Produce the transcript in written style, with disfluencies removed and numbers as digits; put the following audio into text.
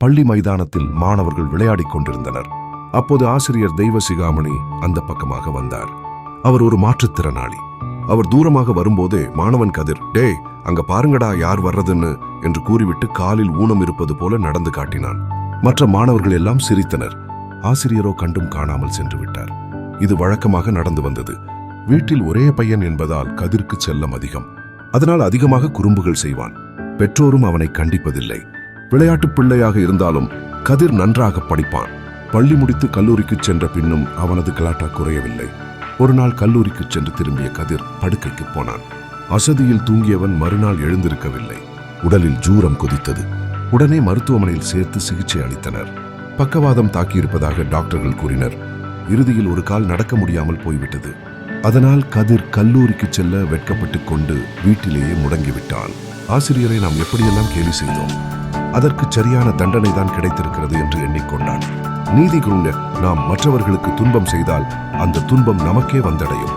பள்ளி மைதானத்தில் மாணவர்கள் விளையாடிக் கொண்டிருந்தனர். அப்போது ஆசிரியர் தெய்வசிகாமணி அந்த பக்கமாக வந்தார். அவர் ஒரு மாற்றுத்திறனாளி. அவர் தூரமாக வரும்போதே மாணவன் கதிர், டே அங்க பாருங்கடா யார் வர்றதுன்னு என்று கூறிவிட்டு காலில் ஊனம் இருப்பது போல நடந்து காட்டினான். மற்ற மாணவர்கள் எல்லாம் சிரித்தனர். ஆசிரியரோ கண்டும் காணாமல் சென்று விட்டார். இது வழக்கமாக நடந்து வந்தது. வீட்டில் ஒரே பையன் என்பதால் கதிர்க்கு செல்லம் அதிகம். அதனால் அதிகமாக குறும்புகள் செய்வான். பெற்றோரும் அவனை கண்டிப்பதில்லை. விளையாட்டு பிள்ளையாக இருந்தாலும் கதிர் நன்றாக படிப்பான். பள்ளி முடித்து கல்லூரிக்கு சென்ற பின்னும் அவனது கலாட்டா குறையவில்லை. ஒரு நாள் கல்லூரிக்கு சென்று திரும்பிய கதிர் படுக்கைக்கு போனான். அசதியில் தூங்கியவன் மறுநாள் எழுந்திருக்கவில்லை. உடலில் ஜூரம் கொதித்தது. உடனே மருத்துவமனையில் சேர்த்து சிகிச்சை அளித்தனர். பக்கவாதம் தாக்கியிருப்பதாக டாக்டர்கள் கூறினர். இறுதியில் ஒரு கால் நடக்க முடியாமல் போய்விட்டது. அதனால் கதிர் கல்லூரிக்கு செல்ல வெட்கப்பட்டுக் கொண்டு வீட்டிலேயே முடங்கிவிட்டான். ஆசிரியரை நாம் எப்படியெல்லாம் கேலி செய்தோம், அதற்கு சரியான தண்டனை தான் கிடைத்திருக்கிறது என்று எண்ணிக்கொண்டான். நீதி கூர்ந்த நாம் மற்றவர்களுக்கு துன்பம் செய்தால் அந்த துன்பம் நமக்கே வந்தடையும்.